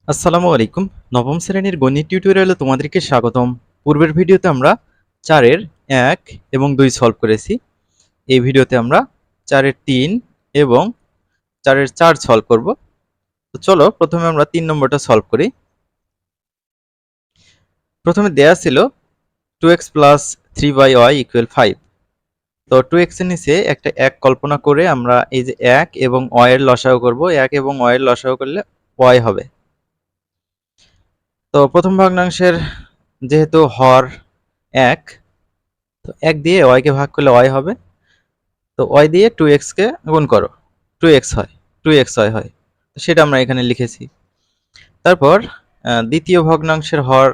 আসসালামু আলাইকুম। নবম শ্রেণীর গণিত টিউটোরিয়ালে তোমাদেরকে স্বাগতম। পূর্বের ভিডিওতে আমরা ৪ এর ১ এবং ২ সলভ করেছি। এই ভিডিওতে আমরা ৪ এর ৩ এবং ৪ এর ৪ সলভ করব। তো চলো প্রথমে আমরা ৩ নম্বরটা সলভ করি। প্রথমে দেয়া ছিল 2x প্লাস 3y ইকুয়াল 5। তো 2x এর নিচে একটা ১ কল্পনা করে আমরা এই যে ১ এবং y এর লসাগু করব। ১ এবং y এর লসাগু করলে y হবে। তো প্রথম ভগ্নাংশের যেহেতু হর ১, তো ১ দিয়ে y কে ভাগ করলে y হবে। তো y দিয়ে 2x কে গুণ করো, 2x হয়, 2xy হয়। তো সেটা আমরা এখানে লিখেছি। তারপর দ্বিতীয় ভগ্নাংশের হর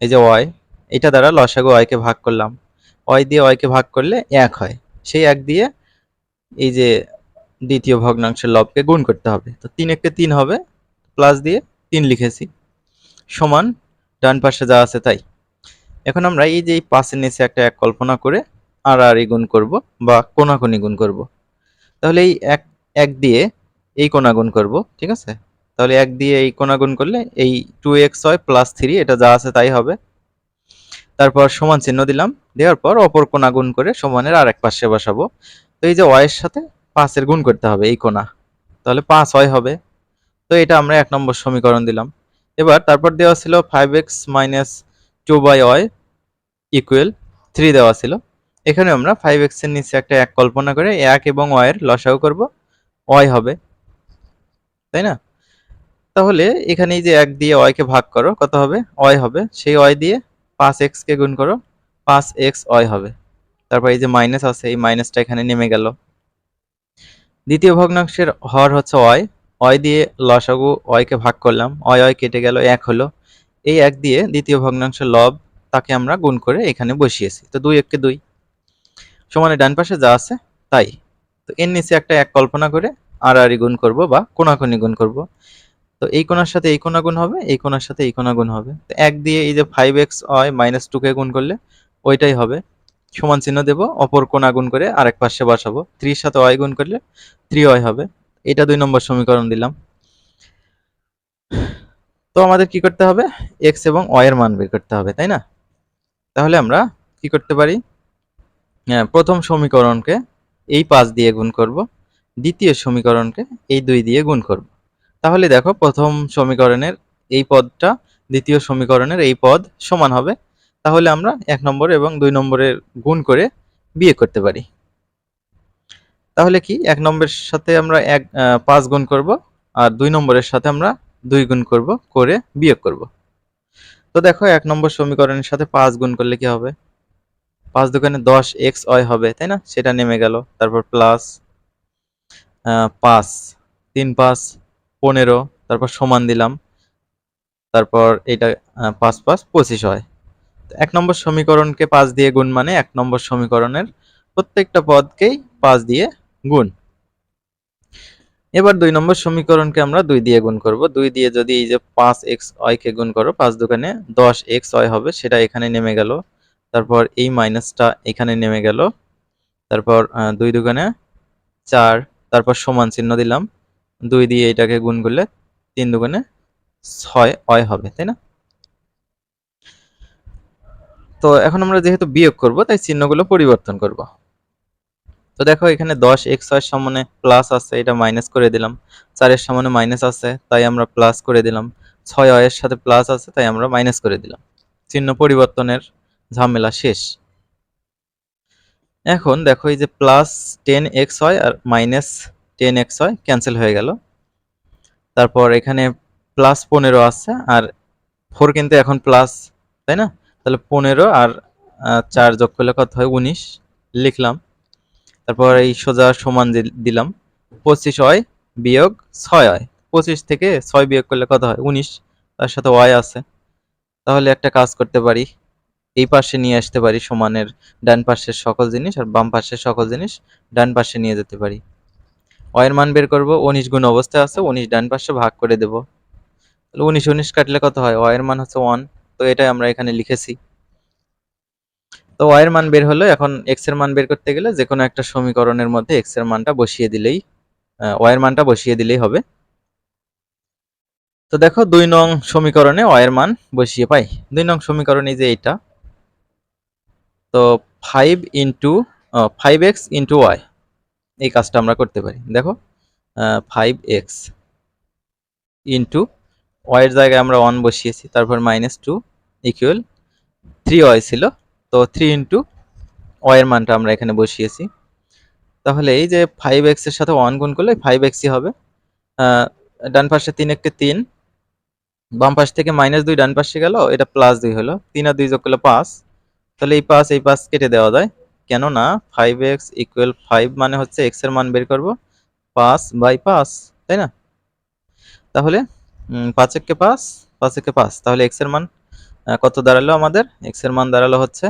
এই যে y, এটা দ্বারা লসাগু y কে ভাগ করলাম। y দিয়ে y কে ভাগ করলে ১ হয়। সেই ১ দিয়ে এই যে দ্বিতীয় ভগ্নাংশের লবকে গুণ করতে হবে। তো ৩ একে ৩ হবে, প্লাস দিয়ে ৩ লিখেছি, সমান ডান পাশে যা আছে তাই। এখন আমরা এই যে ৫ এর নিচে একটা ১ কল্পনা করে আড়াআড়ি গুণ করব বা কোণাকুণি গুণ করব। তাহলে এই ১ দিয়ে এই কোণা গুণ করব, ঠিক আছে? তাহলে ১ দিয়ে এই কোণা গুণ করলে এই 2xy প্লাস 3 এটা যা আছে তাই হবে। তারপর সমান চিহ্ন দিলাম, দেওয়ার পর অপর কোণা গুণ করে সমানের আরেক পাশে বসাবো। তো এই যে y এর সাথে ৫ এর গুণ করতে হবে এই কোণা, তাহলে 5y হবে। তো এটা আমরা ১ নম্বর সমীকরণ দিলাম। এবার তারপর দেওয়া ছিল 5x মাইনাস 2y ইকুয়াল 3 দেওয়া ছিল। এখানে আমরা 5x এর নিচে একটা ১ কল্পনা করে ১ এবং y এর লসাগু করব, y হবে, তাই না? তাহলে এখানে এই যে ১ দিয়ে y কে ভাগ করো, কত হবে? y হবে। সেই y দিয়ে 5x কে গুণ করো, 5xy হবে। তারপর এই যে মাইনাস আছে, এই মাইনাসটা এখানে নেমে গেল। দ্বিতীয় ভগ্নাংশের হর হচ্ছে y, y দিয়ে লসাগু y কে ভাগ করলাম, y কেটে গেল, ১ হলো। এই ১ দিয়ে দ্বিতীয় ভগ্নাংশের লব তাকে আমরা গুণ করে এখানে বসিয়েছি। তো ২ একে ২, সমানের ডান পাশে যা আছে তাই। তো এর নিচে একটা ১ কল্পনা করে আড়াআড়ি গুণ করব বা কোণাকুণি গুণ করব। তো এই কোণার সাথে এই কোণা গুণ হবে, এই কোণার সাথে এই কোণা গুণ হবে। তো ১ দিয়ে এই যে 5xy মাইনাস 2 কে গুণ করলে ওইটাই হবে। সমান চিহ্ন দেব, অপর কোণা গুণ করে আরেক পাশে বসাবো। 3 এর সাথে y গুণ করলে 3y হবে। এটা ২ নম্বর সমীকরণ দিলাম। তো আমাদের কি করতে হবে? x এবং y এর মান বের করতে হবে, তাই না? তাহলে আমরা কি করতে পারি? প্রথম সমীকরণকে এই ৫ দিয়ে গুণ করব, দ্বিতীয় সমীকরণকে এই ২ দিয়ে গুণ করব। তাহলে দেখো প্রথম সমীকরণের এই পদটা দ্বিতীয় সমীকরণের এই পদ সমান হবে। তাহলে আমরা ১ নম্বর এবং ২ নম্বরের গুণ করে বিয়োগ করতে পারি। তাহলে কি ১ নম্বরের সাথে আমরা ৫ গুণ করব আর ২ নম্বরের সাথে আমরা ২ গুণ করব, করে বিয়োগ করব। তো দেখো ১ নম্বর সমীকরণের সাথে ৫ গুণ করলে কি হবে? ৫ দুগুণে 10xy হবে, তাই না? সেটা নেমে গেল। তারপর প্লাস ৫, ৩ ৫ ১৫, তারপর সমান দিলাম। তারপর এটা ৫ ৫ ২৫ হয়। ১ নম্বর সমীকরণকে ৫ দিয়ে গুণ মানে ১ নম্বর সমীকরণের প্রত্যেকটা পদকেই ৫ দিয়ে গুণ। এবার ২ নম্বর সমীকরণকে আমরা ২ দিয়ে গুণ করব। ২ দিয়ে যদি এই যে 5xy কে গুণ করো, ৫ দুগুণে 10xy হবে, সেটা এখানে নেমে গেল। তারপর এই মাইনাসটা এখানে নেমে গেল। তারপর ২ দুগুণে ৪, তারপর সমান চিহ্ন দিলাম। ২ দিয়ে এটাকে গুণ করলে ৩ দুগুণে ৬y হবে, তাই না? তো এখন আমরা যেহেতু বিয়োগ করব, তাই চিহ্নগুলো পরিবর্তন করব। তো দেখো এখানে 10xy এর সমানে প্লাস আছে, এটা মাইনাস করে দিলাম। ৪ এর সমানে মাইনাস আছে, তাই আমরা প্লাস করে দিলাম। ৬y এর সাথে প্লাস আছে, তাই আমরা মাইনাস করে দিলাম। চিহ্ন পরিবর্তনের ঝামেলা শেষ। এখন দেখো এই যে প্লাস 10xy আর মাইনাস 10xy ক্যান্সেল হয়ে গেল। তারপর এখানে প্লাস ১৫ আছে আর 4 কিন্তু এখন প্লাস, তাই না? তাহলে ১৫ আর ৪ যোগ করলে কত হয়? ১৯ লিখলাম। তারপর এই সোজা সমান দিলাম। 25y বিয়োগ 6y, 25 থেকে 6 বিয়োগ করলে কত হয়? 19, তার সাথে y আছে। তাহলে একটা কাজ করতে পারি, এই পাশে নিয়ে আসতে পারি সমানের ডান পাশের সকল জিনিস আর বাম পাশের সকল জিনিস ডান পাশে নিয়ে যেতে পারি। y এর মান বের করব, 19 গুণ অবস্থায় আছে, 19 ডান পাশে ভাগ করে দেব। তাহলে 19 19 কাটলে কত হয়? y এর মান হচ্ছে 1, তো এটাই আমরা এখানে লিখেছি। তো y এর মান বের হলো। এখন x এর মান বের করতে গেলে যেকোনো একটা সমীকরণের মধ্যে x এর মানটা বসিয়ে দিলেই y এর মানটা বসিয়ে দিলেই হবে। তো দেখো 2 নং সমীকরণে y এর মান বসিয়ে পাই। 2 নং সমীকরণে যে এইটা, তো 5x ইন্টু y, এই কাজটা আমরা করতে পারি। দেখো 5x ইন্টু y এর জায়গায় আমরা 1 বসিয়েছি, তারপর -2 ইকুয়াল 3y ছিল, তো 3 ইন্টু y এর মানটা আমরা এখানে বসিয়েছি। তাহলে এই যে 5x এর সাথে 1 গুণ করলে 5xই হবে। ডান পাশে 3 একে 3, বাম পাশ থেকে -2 ডান পাশে গেল, এটা +2 হলো, 3 আর 2 যোগ করলে 5, তাহলে এই 5 কেটে দেওয়া যায়, কেননা 5x ইকুয়াল 5 মানে হচ্ছে x এর মান বের করব 5/5, তাই না? তাহলে 5 একে 5, 5 একে 5, তাহলে x এর মান কত দাঁড়ালো আমাদের? x এর মান দাঁড়ালো হচ্ছে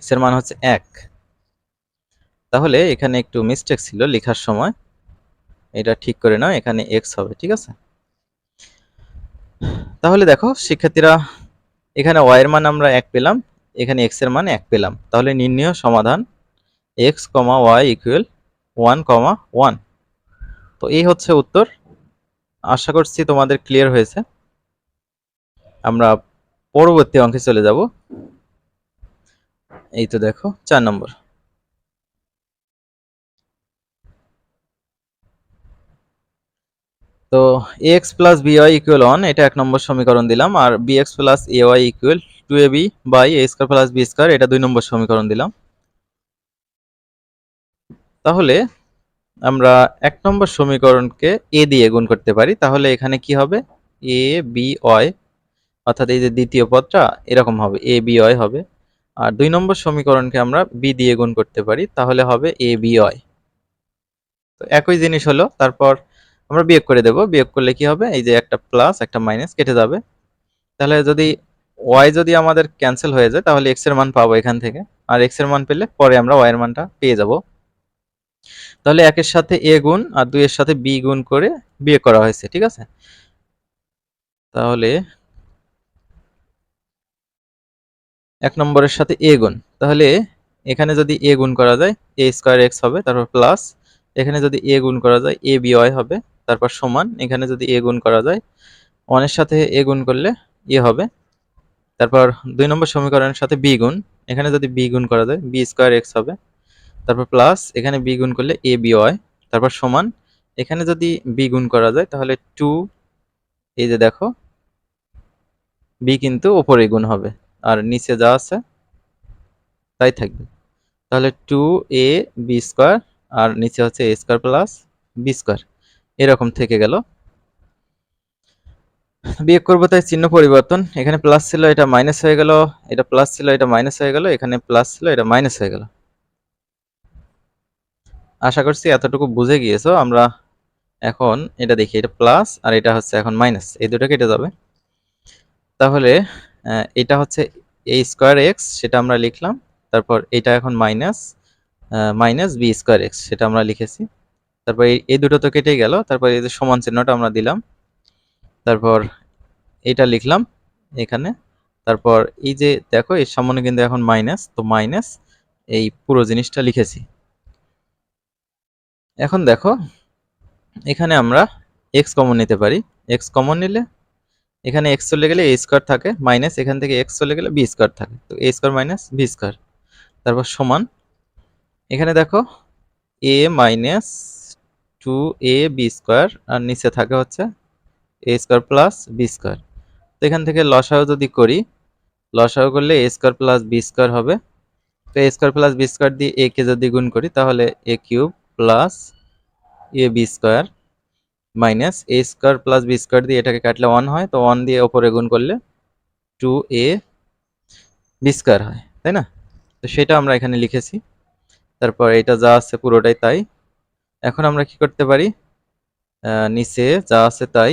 x এর মান হচ্ছে 1। তাহলে এখানে একটু মিস্টেক ছিল লেখার সময়, এটা ঠিক করে নাও, এখানে x হবে, ঠিক আছে? তাহলে দেখো শিক্ষার্থীরা, এখানে y এর মান আমরা 1 পেলাম, এখানে x এর মান 1 পেলাম, তাহলে নির্ণেয় সমাধান x, y ইকুয়াল 1, 1। তো এই হচ্ছে উত্তর। আশা করছি তোমাদের ক্লিয়ার হয়েছে। আমরা পরবর্তী অঙ্কে চলে যাব। এই তো দেখো 4 নম্বর। তো ax প্লাস by ইকুয়াল 1, এটা 1 নম্বর সমীকরণ দিলাম, আর bx plus ay equal 2ab by a square plus b square, এটা 2 নম্বর সমীকরণ দিলাম। তাহলে আমরা 1 নম্বর সমীকরণকে a দিয়ে গুণ করতে পারি, তাহলে এখানে কি হবে? a b y, অর্থাৎ এই যে দ্বিতীয় পদটা এরকম হবে, a b y হবে। আর 2 নম্বর সমীকরণকে আমরা b দিয়ে গুণ করতে পারি, তাহলে হবে a b y। তো একই জিনিস হলো, তারপর আমরা বিয়োগ করে দেব, বিয়োগ করলে কি হবে? এই যে একটা প্লাস একটা মাইনাস কেটে যাবে, তাহলে যদি y যদি আমাদের ক্যান্সেল হয়ে যায়, তাহলে x এর মান পাবো এখান থেকে, আর x এর মান পেলে পরে আমরা y এর মানটা পেয়ে যাব। তাহলে 1 এর সাথে a গুণ আর 2 এর সাথে b গুণ করে বিয়োগ করা হয়েছে, ঠিক আছে? তাহলে 1 নম্বরের সাথে a গুণ, তাহলে এখানে যদি a গুণ করা যায় a স্কয়ার x হবে, তারপর প্লাস এখানে যদি a গুণ করা যায় a b y হবে, তারপর সমান এখানে যদি a গুণ করা যায় 1 এর সাথে a গুণ করলে a হবে, তারপর 2 নম্বর সমীকরণের সাথে b গুণ, এখানে যদি b গুণ করা যায় b স্কয়ার x হবে, তারপর প্লাস এখানে b গুণ করলে a b y, তারপর সমান এখানে যদি b গুণ করা যায় তাহলে 2, এই যে দেখো b কিন্তু উপরে গুণ হবে আর নিচে যা আছে তাই থাকবে, তাহলে 2a b স্কয়ার আর নিচে হচ্ছে a square plus b square, এরকম থেকে গেল। বিয়োগ করবো তাই চিহ্ন পরিবর্তন, এখানে প্লাস ছিল এটা মাইনাস হয়ে গেল, এটা প্লাস ছিল এটা মাইনাস হয়ে গেল, এখানে প্লাস ছিল এটা মাইনাস হয়ে গেল। আশা করছি এতটুকু বুঝে গিয়েছো। আমরা এখন এটা দেখি, এটা প্লাস আর এটা হচ্ছে এখন মাইনাস, এই দুটো কেটে যাবে। তাহলে এটা হচ্ছে a স্কয়ার এক্স, সেটা আমরা লিখলাম, তারপর এটা এখন minus minus B square x, সেটা আমরা লিখেছি, তারপর এই দুটো তো কেটে গেল, তারপর এই যে সমান চিহ্নটা আমরা দিলাম, তারপর এটা লিখলাম এখানে, তারপর এই যে দেখো এর সামনে কিন্তু এখন মাইনাস, তো মাইনাস এই পুরো জিনিসটা লিখেছি। এখন দেখো এখানে আমরা x কমন নিতে পারি, x কমন নিলে এখানে x চলে গেলে a স্কয়ার থাকে, মাইনাস এখান থেকে x চলে গেলে b স্কয়ার থাকে, তো a square minus b square, তারপর সমান এখানে দেখো a মাইনাস 2a b স্কয়ার আর নিচে থাকে হচ্ছে a square plus b square. তো এখান থেকে লসাগু যদি করি, লসাগু করলে a square plus b square হবে, তো a square plus b square দিয়ে a কে যদি গুণ করি তাহলে a cube plus a b square minus a square plus b square দিয়ে এটাকে কাটলে 1 হয়, তো 1 দিয়ে উপরে গুণ করলে 2a b স্কয়ার হয়, তাই না? তো সেটা আমরা এখানে লিখেছি, তারপর এটা যা আছে পুরোটাই তাই। এখন আমরা কি করতে পারি, নিচে যা আছে তাই,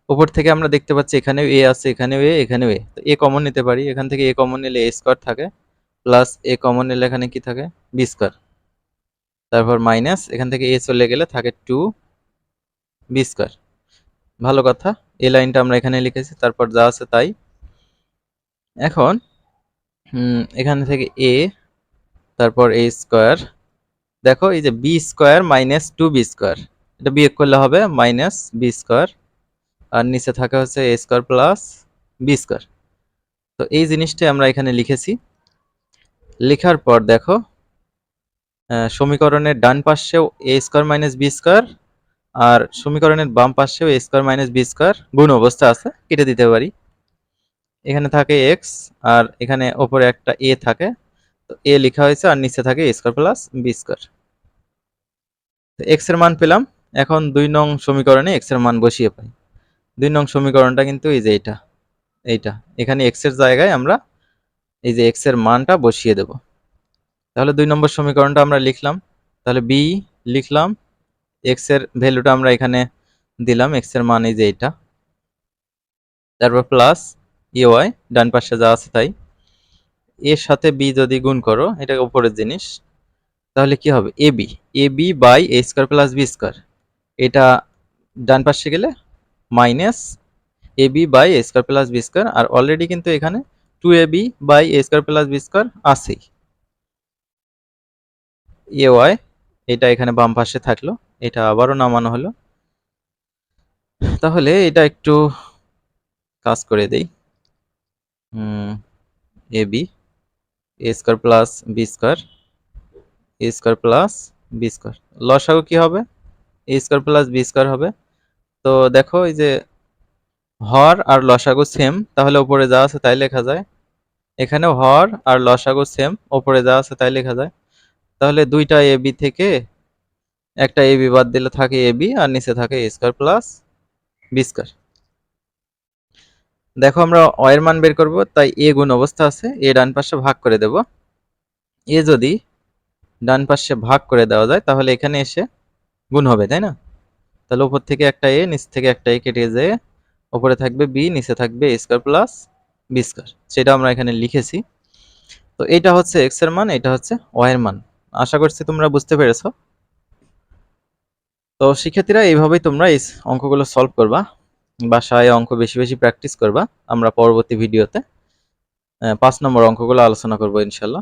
উপর থেকে আমরা দেখতে পাচ্ছি এখানেও a আছে, এখানেও a, এখানেও a, তো a কমন নিতে পারি, এখান থেকে a কমন নিলে a স্কয়ার থাকে, প্লাস a কমন নিলে এখানে কি থাকে b স্কয়ার, তারপর মাইনাস এখান থেকে a চলে গেলে থাকে 2 b স্কয়ার। ভালো কথা, এই লাইনটা আমরা এখানে লিখেছি, তারপর যা আছে তাই। এখন এখান থেকে a, তারপর a স্কয়ার, দেখো এই যে b square minus 2b square, এটা বিয়োগ করলে হবে মাইনাস বি স্কোয়ার, আর নিচে থাকে হচ্ছে এ স্কোয়ার প্লাস বি স্কোয়ার। তো এই জিনিসটাই আমরা এখানে লিখেছি। লেখার পর দেখো সমীকরণের ডান পাশেও এ স্কোয়ার মাইনাস বি স্কোয়ার, আর সমীকরণের বাম পাশেও এ স্কোয়ার মাইনাস বি স্কোয়ার গুণ অবস্থা আছে, কেটে দিতে পারি। এখানে থাকে এক্স, আর এখানে ওপরে একটা এ থাকে, তো এ লেখা হয়েছে, আর নিচে থাকে এ স্কোয়ার প্লাস বি স্কোয়ার। তো এক্স এর মান পেলাম। এখন 2 নং সমীকরণে এক্স এর মান বসিয়ে পাই। 2 নং সমীকরণটা কিন্তু এই যে এইটা এখানে এক্স এর জায়গায় আমরা এই যে এক্স এর মানটা বসিয়ে দেব। তাহলে 2 নম্বর সমীকরণটা আমরা লিখলাম। তাহলে বি লিখলাম, এক্স এর ভ্যালুটা আমরা এখানে দিলাম, এক্স এর মান এই যে এইটা, তারপর প্লাস ই ওয়াই, ডান পাশে যা আছে তাই। এর সাথে বি যদি গুণ করো, এটা উপরের জিনিস, তাহলে কি হবে A B by A square plus B square. এটা ডান পাশে গেলে minus A B by A square plus B square, আর অলরেডি কিন্তু এখানে 2ab by A square plus B square আছেই। এ ওয়াই এটা এখানে বাম পাশে থাকলো, এটা আবারও নামানো হলো। তাহলে এটা একটু কাজ করে দেই। A B A square plus B square, A square plus B square, লসাগু কি হবে এ স্কোয়ার প্লাস বি স্কোয়ার হবে। তো দেখো এই যে হর আর লসাগু সেম, তাহলে উপরে যা আছে তাই লেখা যায়। এখানেও হর আর লসাগু সেম, উপরে যা আছে তাই লেখা যায়। তাহলে দুইটা এ বি থেকে একটা এ বি বাদ দিলে থাকে এ বি, আর নিচে থাকে এ স্কোয়ার প্লাস বি স্কোয়ার। দেখো আমরা অ এর মান বের করব, তাই এ গুণ অবস্থা আছে, এ ডান পাশে ভাগ করে দেব। এ যদি ডান পাশে ভাগ করে দেওয়া যায় তাহলে এখানে এসে গুণ হবে, তাই না? তাহলে উপর থেকে একটা এ, নিচ থেকে একটা এ কেটে যায়, উপরে থাকবে বি, নিচে থাকবে এ স্কোয়ার প্লাস বি স্কোয়ার, সেটা আমরা এখানে লিখেছি। তো এইটা হচ্ছে এক্স এর মান, এটা হচ্ছে ওয়াই এর মান। আশা করছি তোমরা বুঝতে পেরেছো। তো শিক্ষার্থীরা এইভাবেই তোমরা এই অঙ্কগুলো সলভ করবা, বাসায় অঙ্ক বেশি বেশি প্র্যাকটিস করবা। আমরা পরবর্তী ভিডিওতে 5 নম্বর অঙ্কগুলো আলোচনা করবো ইনশাল্লাহ।